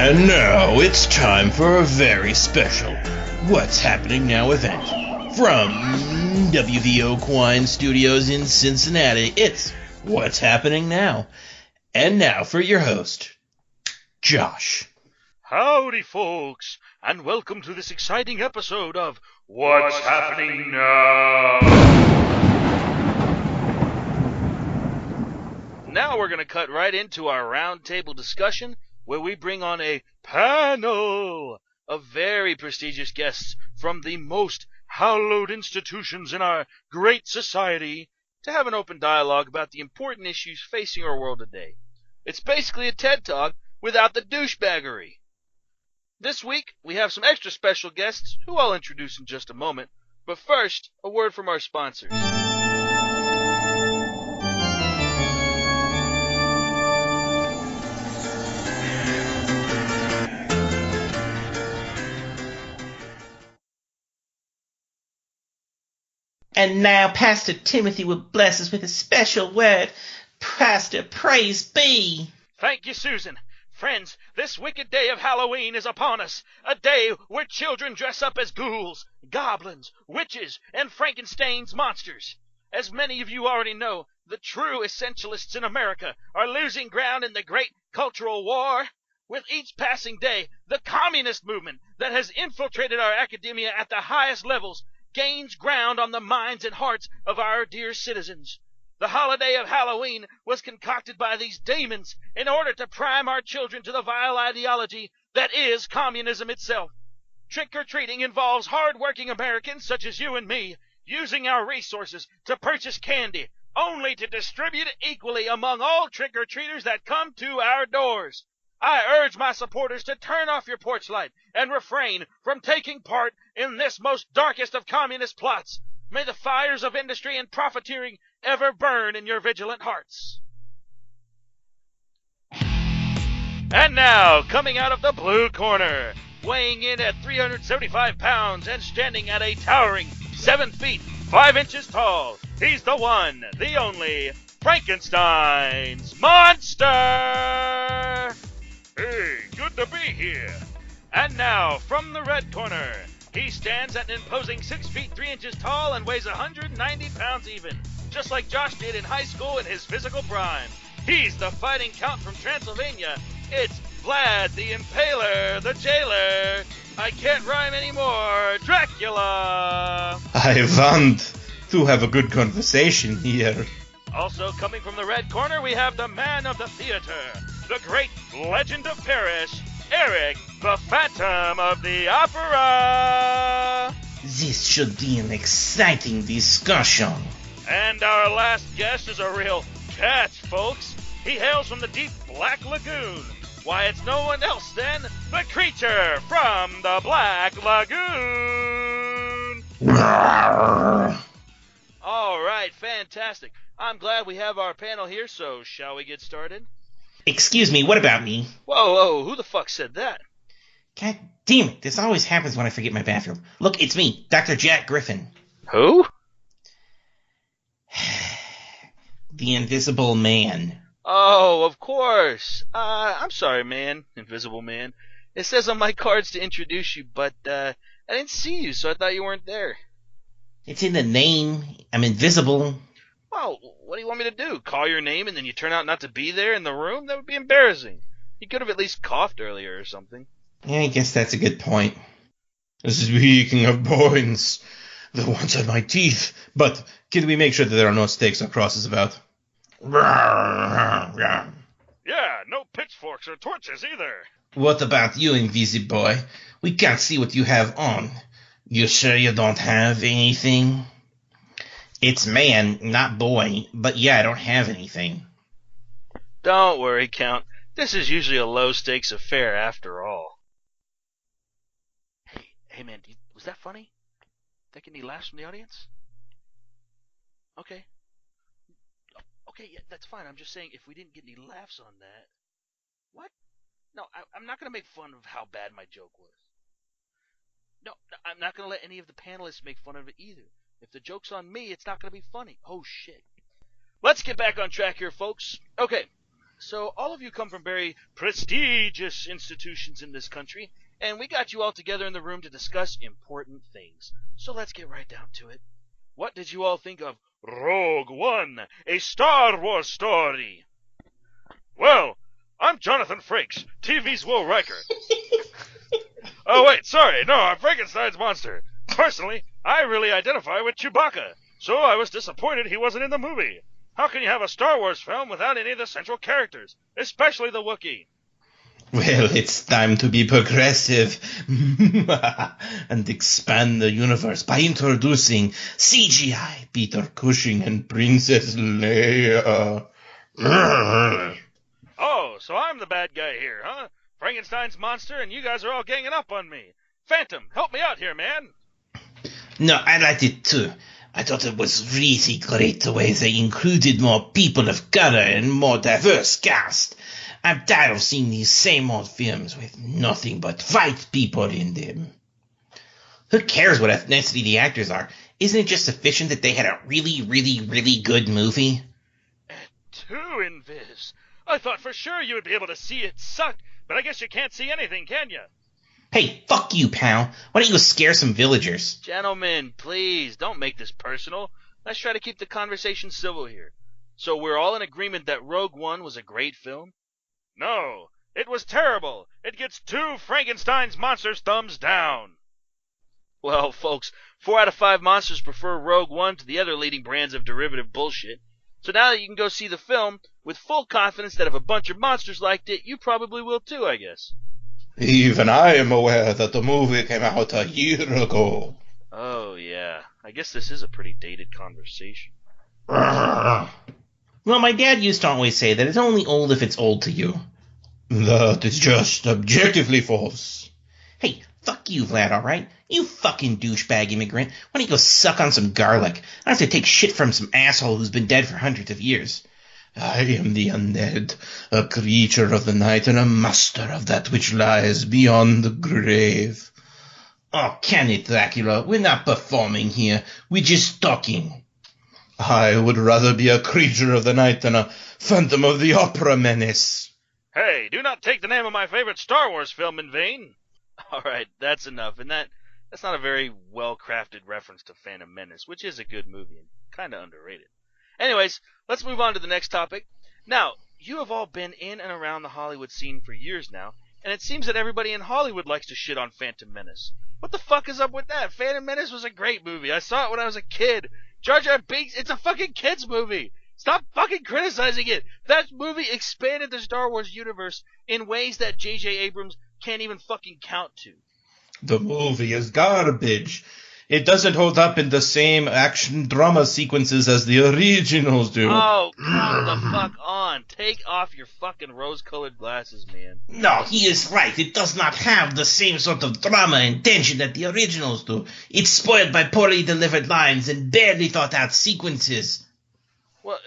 And now it's time for a very special What's Happening Now event. From W.V.O Quine Studios in Cincinnati, it's What's Happening Now. And now for your host, Josh. Howdy, folks, and welcome to this exciting episode of What's Happening Now. Now we're going to cut right into our roundtable discussion, where we bring on a panel of very prestigious guests from the most hallowed institutions in our great society to have an open dialogue about the important issues facing our world today. It's basically a TED Talk without the douchebaggery. This week, we have some extra special guests who I'll introduce in just a moment, but first, a word from our sponsors. And now Pastor Timothy will bless us with a special word. Pastor, praise be. Thank you, Susan. Friends, this wicked day of Halloween is upon us, a day where children dress up as ghouls, goblins, witches, and Frankenstein's monsters. As many of you already know, the true essentialists in America are losing ground in the great cultural war. With each passing day, the communist movement that has infiltrated our academia at the highest levels gains ground on the minds and hearts of our dear citizens. The holiday of Halloween was concocted by these demons in order to prime our children to the vile ideology that is communism itself. Trick-or-treating involves hard-working Americans such as you and me using our resources to purchase candy, only to distribute it equally among all trick-or-treaters that come to our doors. I urge my supporters to turn off your porch light and refrain from taking part in this most darkest of communist plots. May the fires of industry and profiteering ever burn in your vigilant hearts. And now, coming out of the blue corner, weighing in at 375 pounds and standing at a towering 7 feet, 5 inches tall, he's the one, the only, Frankenstein's monster! Hey, good to be here. And now, from the red corner, he stands at an imposing 6 feet 3 inches tall and weighs 190 pounds even, just like Josh did in high school in his physical prime. He's the fighting count from Transylvania. It's Vlad the Impaler, the jailer. I can't rhyme anymore. Dracula. I want to have a good conversation here. Also coming from the red corner, we have the man of the theater, the great legend of Paris, Eric, the Phantom of the Opera. This should be an exciting discussion. And our last guest is a real catch, folks. He hails from the deep Black Lagoon. Why, it's no one else than the creature from the Black Lagoon. All right, fantastic. I'm glad we have our panel here, so shall we get started? Excuse me, what about me? Whoa, who the fuck said that? God damn it, this always happens when I forget my bathroom. Look, it's me, Dr. Jack Griffin. Who? The Invisible Man. Oh, of course. I'm sorry, man, Invisible Man. It says on my cards to introduce you, but I didn't see you, so I thought you weren't there. It's in the name. I'm invisible. Well, what do you want me to do? Call your name and then you turn out not to be there in the room? That would be embarrassing. You could have at least coughed earlier or something. Yeah, I guess that's a good point. Speaking of points, the ones on my teeth. But can we make sure that there are no stakes or crosses about? Yeah, no pitchforks or torches either. What about you, Invisiboy? We can't see what you have on. You sure you don't have anything? It's man, not boy, but yeah, I don't have anything. Don't worry, Count. This is usually a low-stakes affair after all. Hey man, was that funny? Did that get any laughs from the audience? Okay, yeah, that's fine. I'm just saying if we didn't get any laughs on that... What? No, I'm not going to make fun of how bad my joke was. No, I'm not going to let any of the panelists make fun of it either. If the joke's on me, it's not going to be funny. Oh, shit. Let's get back on track here, folks. Okay, So all of you come from very prestigious institutions in this country, and we got you all together in the room to discuss important things. So let's get right down to it. What did you all think of Rogue One, a Star Wars story? Well, I'm Jonathan Frakes, TV's Will Riker. Oh wait, sorry, no, I'm Frankenstein's monster. Personally, I really identify with Chewbacca, so I was disappointed he wasn't in the movie. How can you have a Star Wars film without any of the central characters, especially the Wookiee? Well, it's time to be progressive and expand the universe by introducing CGI Peter Cushing and Princess Leia. Oh, so I'm the bad guy here, huh? Frankenstein's monster, and you guys are all ganging up on me. Phantom, help me out here, man. No, I liked it too. I thought it was really great the way they included more people of color and more diverse cast. I'm tired of seeing these same old films with nothing but white people in them. Who cares what ethnicity the actors are? Isn't it just sufficient that they had a really, really, really good movie? Two Invis. I thought for sure you would be able to see it suck, but I guess you can't see anything, can you? Hey, fuck you, pal. Why don't you go scare some villagers? Gentlemen, please, don't make this personal. Let's try to keep the conversation civil here. So we're all in agreement that Rogue One was a great film? No, it was terrible. It gets 2 Frankenstein's monsters thumbs down. Well, folks, 4 out of 5 monsters prefer Rogue One to the other leading brands of derivative bullshit. So now that you can go see the film with full confidence that if a bunch of monsters liked it, you probably will too, I guess. Even I am aware that the movie came out a year ago. Oh, yeah. I guess this is a pretty dated conversation. Well, my dad used to always say that it's only old if it's old to you. That is just objectively false. Hey, fuck you, Vlad, alright? You fucking douchebag immigrant. Why don't you go suck on some garlic? I have to take shit from some asshole who's been dead for hundreds of years. I am the undead, a creature of the night and a master of that which lies beyond the grave. Oh, can it, Dracula? We're not performing here. We're just talking. I would rather be a creature of the night than a Phantom of the Opera menace. Hey, do not take the name of my favorite Star Wars film in vain. Alright, that's enough, and that's not a very well-crafted reference to Phantom Menace, which is a good movie and kinda underrated. Anyways, let's move on to the next topic. Now, you have all been in and around the Hollywood scene for years now, and it seems that everybody in Hollywood likes to shit on Phantom Menace. What the fuck is up with that? Phantom Menace was a great movie. I saw it when I was a kid. Jar Jar Binks, it's a fucking kid's movie. Stop fucking criticizing it. That movie expanded the Star Wars universe in ways that J.J. Abrams can't even fucking count to. The movie is garbage. It doesn't hold up in the same action drama sequences as the originals do. Oh, come the fuck on. Take off your fucking rose-colored glasses, man. No, he is right. It does not have the same sort of drama and tension that the originals do. It's spoiled by poorly delivered lines and barely thought out sequences. Well,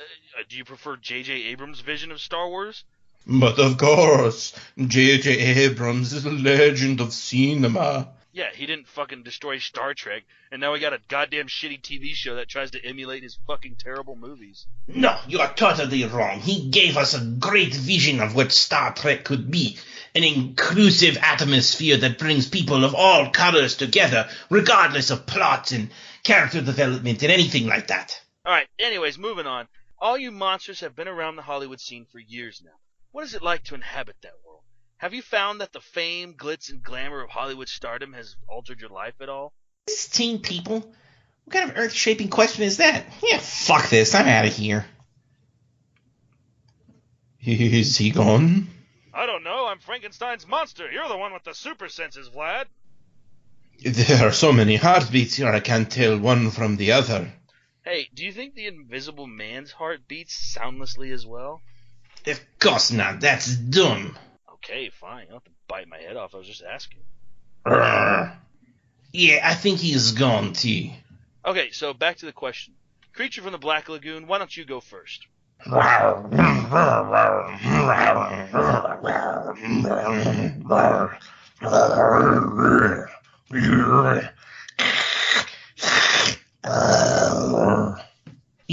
do you prefer J.J. Abrams' vision of Star Wars? But of course, J.J. Abrams is a legend of cinema. Yeah, he didn't fucking destroy Star Trek, and now we got a goddamn shitty TV show that tries to emulate his fucking terrible movies. No, you are totally wrong. He gave us a great vision of what Star Trek could be. An inclusive atmosphere that brings people of all colors together, regardless of plot and character development and anything like that. Alright, anyways, moving on. All you monsters have been around the Hollywood scene for years now. What is it like to inhabit that world? Have you found that the fame, glitz, and glamour of Hollywood stardom has altered your life at all? 16 people? What kind of earth-shaping question is that? Yeah, fuck this. I'm out of here. Is he gone? I don't know. I'm Frankenstein's monster. You're the one with the super senses, Vlad. There are so many heartbeats here I can't tell one from the other. Hey, do you think the Invisible Man's heart beats soundlessly as well? Of course not. That's dumb. Okay, fine. I'll have to bite my head off. I was just asking. Yeah, I think he's gone, T. Okay, so back to the question. Creature from the Black Lagoon, why don't you go first?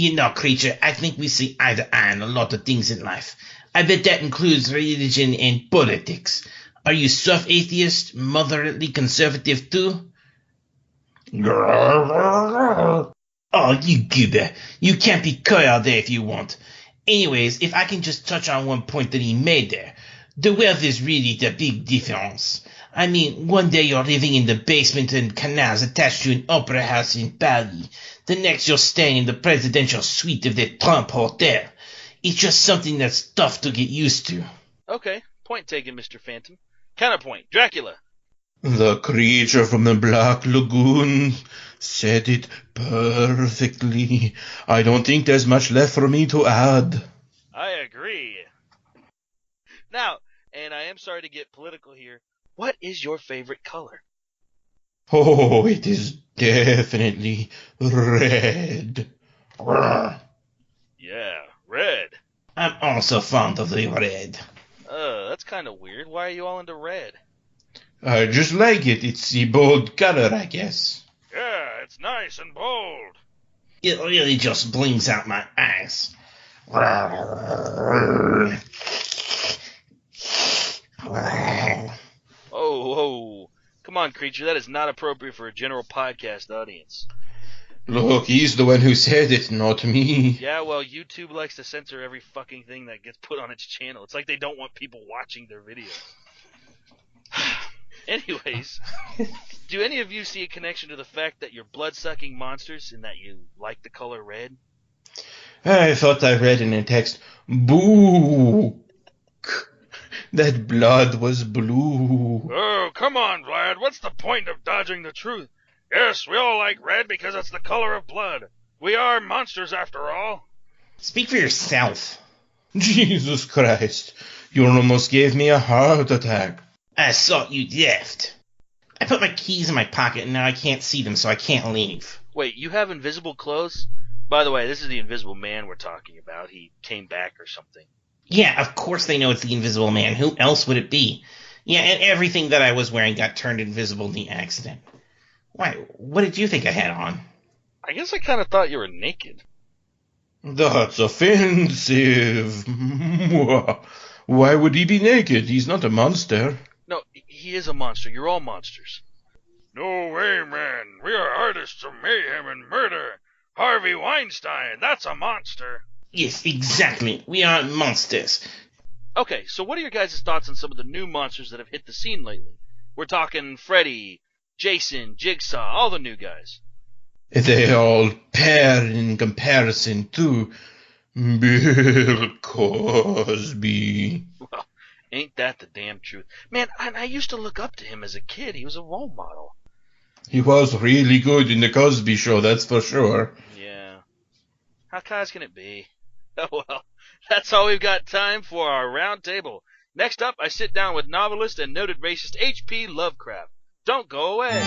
You know, creature, I think we see eye to eye on a lot of things in life. I bet that includes religion and politics. Are you soft atheist, moderately conservative too? Oh, you goober. You can't be coy all day if you want. Anyways, if I can just touch on one point that he made there. The wealth is really the big difference. I mean, one day you're living in the basement and canals attached to an opera house in Paris. The next you're staying in the presidential suite of the Trump Hotel. It's just something that's tough to get used to. Okay, point taken, Mr. Phantom. Counterpoint, Dracula. The creature from the Black Lagoon said it perfectly. I don't think there's much left for me to add. I agree. Now, and I am sorry to get political here, what is your favorite color? Oh, it is definitely red. Yeah, red. I'm also fond of the red. That's kind of weird. Why are you all into red? I just like it. It's the bold color, I guess. Yeah, it's nice and bold. It really just blings out my eyes. Oh, come on, creature. That is not appropriate for a general podcast audience. Look, he's the one who said it, not me. Yeah, well, YouTube likes to censor every fucking thing that gets put on its channel. It's like they don't want people watching their videos. Anyways, do any of you see a connection to the fact that you're blood-sucking monsters and that you like the color red? I thought I read in a text, boo, that blood was blue. Oh, come on, Vlad. What's the point of dodging the truth? Yes, we all like red because it's the color of blood. We are monsters after all. Speak for yourself. Jesus Christ, you almost gave me a heart attack. I thought you left. I put my keys in my pocket and now I can't see them, so I can't leave. Wait, you have invisible clothes? By the way, this is the Invisible Man we're talking about. He came back or something. Yeah, of course they know it's the Invisible Man. Who else would it be? Yeah, and everything that I was wearing got turned invisible in the accident. Why, what did you think I had on? I guess I kind of thought you were naked. That's offensive. Why would he be naked? He's not a monster. No, he is a monster. You're all monsters. No way, man. We are artists of mayhem and murder. Harvey Weinstein, that's a monster. Yes, exactly. We are monsters. Okay, so what are your guys' thoughts on some of the new monsters that have hit the scene lately? We're talking Freddy, Jason, Jigsaw, all the new guys. They all pale in comparison to Bill Cosby. Well, ain't that the damn truth. Man, I used to look up to him as a kid. He was a role model. He was really good in the Cosby Show, that's for sure. Yeah. How cause can it be? Oh, well, that's all we've got time for our round table. Next up, I sit down with novelist and noted racist H.P. Lovecraft. Don't go away.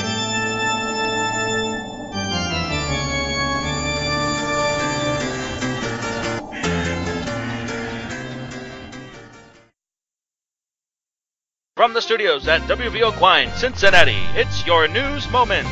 From the studios at W.V.O. Cincinnati, it's your news moment.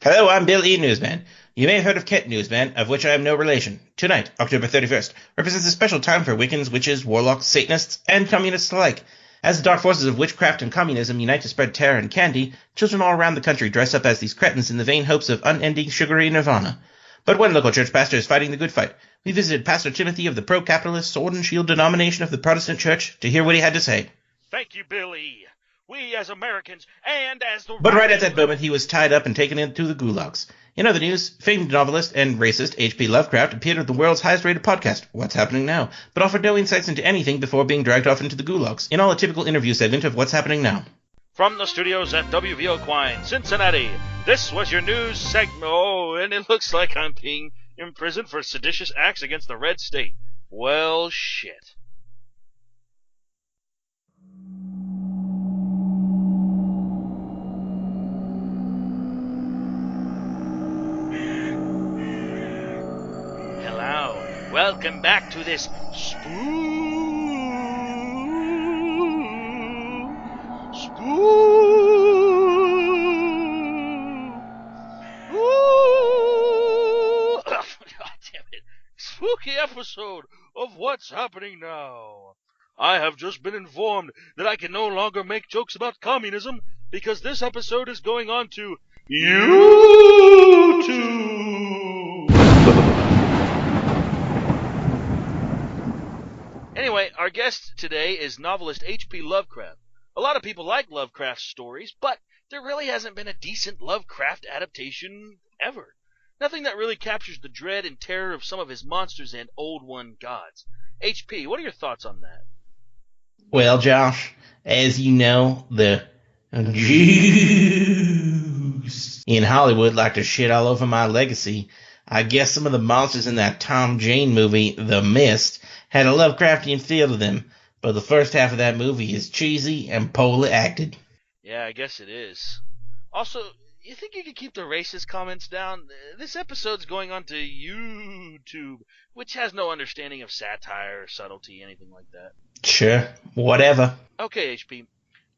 Hello, I'm Bill E. Newsman. You may have heard of Kent Newsman, of which I am no relation. Tonight, October 31st, represents a special time for Wiccans, witches, warlocks, Satanists, and communists alike. As the dark forces of witchcraft and communism unite to spread terror and candy, children all around the country dress up as these cretins in the vain hopes of unending sugary nirvana. But one local church pastor is fighting the good fight. We visited Pastor Timothy of the pro-capitalist Sword and Shield denomination of the Protestant Church to hear what he had to say. Thank you, Billy. We as Americans and as the... But right at that moment, he was tied up and taken into the gulags. In other news, famed novelist and racist H.P. Lovecraft appeared at the world's highest-rated podcast, What's Happening Now, but offered no insights into anything before being dragged off into the gulags, in all a typical interview segment of What's Happening Now. From the studios at W.V.O. Cincinnati, this was your news segment. Oh, and it looks like I'm being imprisoned for seditious acts against the Red State. Well, shit. Welcome back to this God damn it. spooky episode of What's Happening Now. I have just been informed that I can no longer make jokes about communism because this episode is going on to YouTube. Anyway, our guest today is novelist H.P. Lovecraft. A lot of people like Lovecraft's stories, but there really hasn't been a decent Lovecraft adaptation ever. Nothing that really captures the dread and terror of some of his monsters and Old One gods. HP, what are your thoughts on that? Well, Josh, as you know, the Jews in Hollywood like to shit all over my legacy. I guess some of the monsters in that Tom Jane movie, The Mist, had a Lovecraftian feel to them, but the first half of that movie is cheesy and poorly acted. Yeah, I guess it is. Also, you think you could keep the racist comments down? This episode's going on to YouTube, which has no understanding of satire or subtlety, anything like that. Sure, whatever. Okay, HP,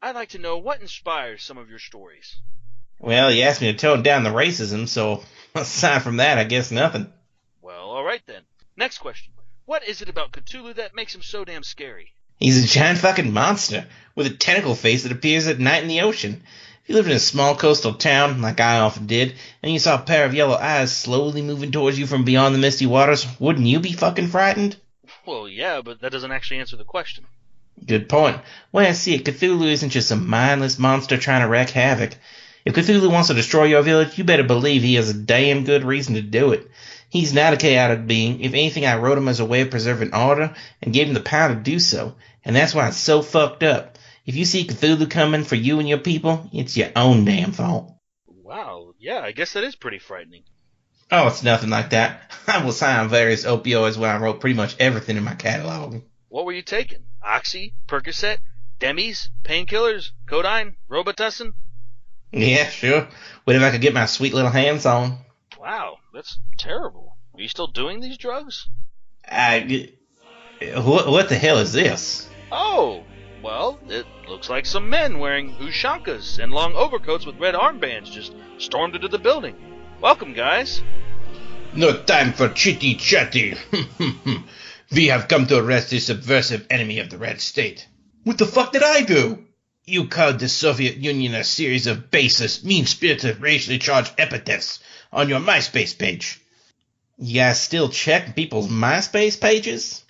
I'd like to know what inspires some of your stories. Well, you asked me to tone down the racism, so aside from that, I guess nothing. Well, alright then. Next question. What is it about Cthulhu that makes him so damn scary? He's a giant fucking monster with a tentacle face that appears at night in the ocean. If you lived in a small coastal town, like I often did, and you saw a pair of yellow eyes slowly moving towards you from beyond the misty waters, wouldn't you be fucking frightened? Well, yeah, but that doesn't actually answer the question. Good point. Well, I see it. Cthulhu isn't just a mindless monster trying to wreak havoc. If Cthulhu wants to destroy your village, you better believe he has a damn good reason to do it. He's not a chaotic being. If anything, I wrote him as a way of preserving order and gave him the power to do so. And that's why it's so fucked up. If you see Cthulhu coming for you and your people, it's your own damn fault. Wow, yeah, I guess that is pretty frightening. Oh, it's nothing like that. I was high on various opioids when I wrote pretty much everything in my catalog. What were you taking? Oxy? Percocet? Demis? Painkillers? Codeine? Robitussin? Yeah, sure. Whatever I could get my sweet little hands on. Wow, that's terrible. Are you still doing these drugs? What the hell is this? Oh, well, it looks like some men wearing ushankas and long overcoats with red armbands just stormed into the building. Welcome, guys. No time for chitty-chatty. We have come to arrest this subversive enemy of the Red State. What the fuck did I do? You called the Soviet Union a series of baseless, mean-spirited, racially charged epithets on your MySpace page. You guys still check people's MySpace pages?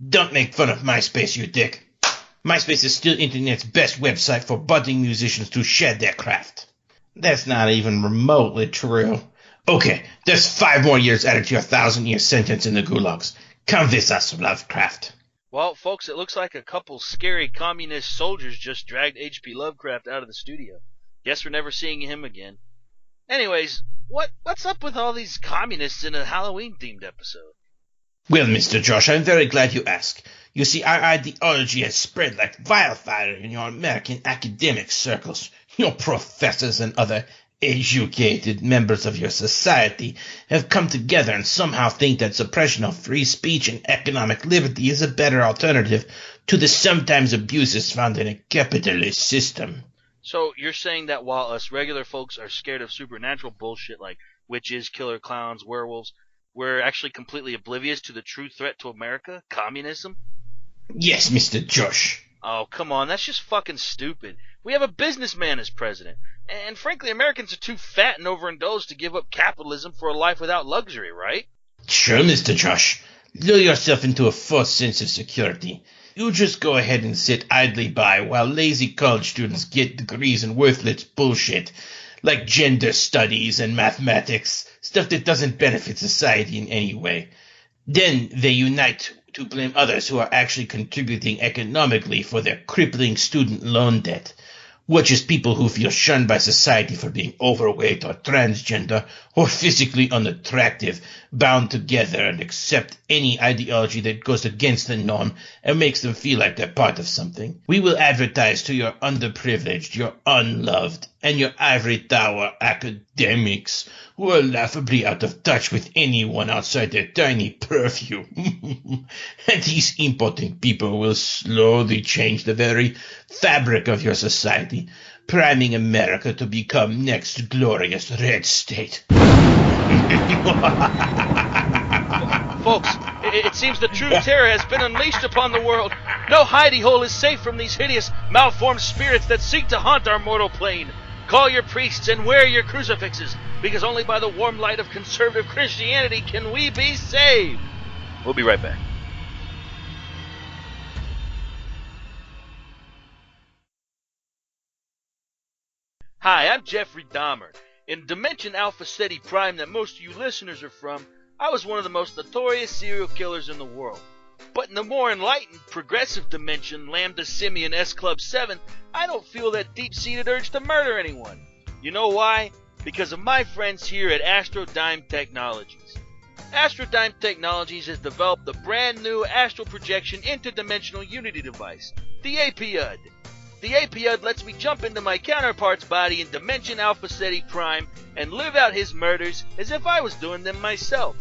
Don't make fun of MySpace, you dick. MySpace is still internet's best website for budding musicians to share their craft. That's not even remotely true. Okay, there's 5 more years added to your 1,000-year sentence in the gulags. Convince us, Lovecraft. Well, folks, it looks like a couple scary communist soldiers just dragged H.P. Lovecraft out of the studio. Guess we're never seeing him again. Anyways, what's up with all these communists in a Halloween-themed episode? Well, Mr. Josh, I'm very glad you asked. You see, our ideology has spread like wildfire in your American academic circles. Your professors and other educated members of your society have come together and somehow think that suppression of free speech and economic liberty is a better alternative to the sometimes abuses found in a capitalist system. So you're saying that while us regular folks are scared of supernatural bullshit like witches, killer clowns, werewolves, we're actually completely oblivious to the true threat to America, communism? Yes, Mr. Josh. Oh, come on, that's just fucking stupid. We have a businessman as president. And frankly, Americans are too fat and overindulged to give up capitalism for a life without luxury, right? Sure, Mr. Josh. Lure yourself into a false sense of security. You just go ahead and sit idly by while lazy college students get degrees in worthless bullshit, like gender studies and mathematics, stuff that doesn't benefit society in any way. Then they unite to blame others who are actually contributing economically for their crippling student loan debt, which is people who feel shunned by society for being overweight or transgender or physically unattractive, bound together and accept any ideology that goes against the norm and makes them feel like they're part of something. We will advertise to your underprivileged, your unloved, and your ivory tower academics who are laughably out of touch with anyone outside their tiny purview. And these impotent people will slowly change the very fabric of your society, priming America to become next glorious Red State. Folks, it seems the true terror has been unleashed upon the world. No hidey hole is safe from these hideous, malformed spirits that seek to haunt our mortal plane. Call your priests and wear your crucifixes, because only by the warm light of conservative Christianity can we be saved. We'll be right back. Hi, I'm Jeffrey Dahmer. In Dimension Alpha Ceti Prime that most of you listeners are from, I was one of the most notorious serial killers in the world. But in the more enlightened, progressive dimension, Lambda Simian S Club 7, I don't feel that deep-seated urge to murder anyone. You know why? Because of my friends here at Astrodyne Technologies. Astrodyne Technologies has developed a brand new astral projection interdimensional unity device, the APUD. The APUD lets me jump into my counterpart's body in Dimension Alpha Ceti Prime and live out his murders as if I was doing them myself.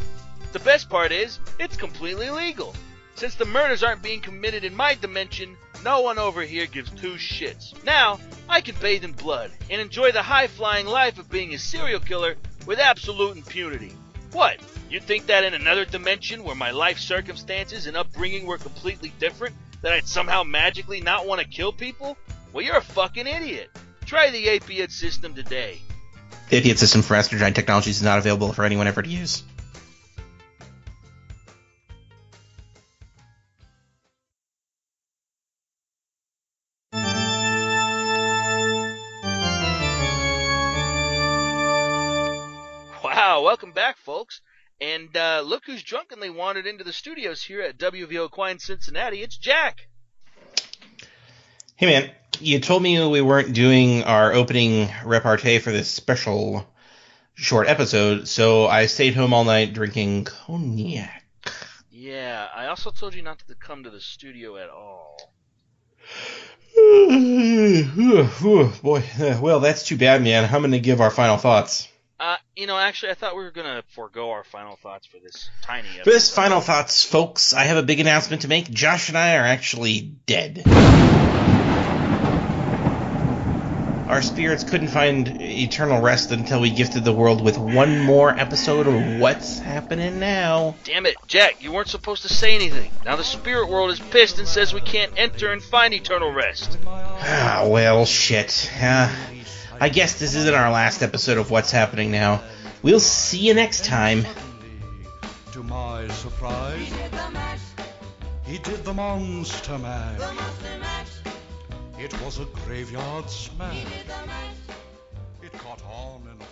The best part is, it's completely legal. Since the murders aren't being committed in my dimension, no one over here gives two shits. Now, I can bathe in blood and enjoy the high-flying life of being a serial killer with absolute impunity. What? You'd think that in another dimension where my life circumstances and upbringing were completely different, that I'd somehow magically not want to kill people? Well, you're a fucking idiot. Try the APUD system today. The APUD system for Astrodyne Technologies is not available for anyone ever to use. Wow, welcome back, folks. And look who's drunkenly wandered into the studios here at W.V.O in Cincinnati. It's Jack. Hey, man. You told me we weren't doing our opening repartee for this special short episode, so I stayed home all night drinking cognac. Yeah, I also told you not to come to the studio at all. Boy, well, that's too bad, man. I'm going to give our final thoughts. Actually, I thought we were going to forego our final thoughts for this tiny episode. For this final thoughts, folks, I have a big announcement to make. Josh and I are actually dead. Our spirits couldn't find eternal rest until we gifted the world with one more episode of What's Happening Now. Damn it, Jack, you weren't supposed to say anything. Now the spirit world is pissed and says we can't enter and find eternal rest. Ah, well, shit. I guess this isn't our last episode of What's Happening Now. We'll see you next time. To my surprise, he did the monster mash. It was a graveyard smash. It caught on in a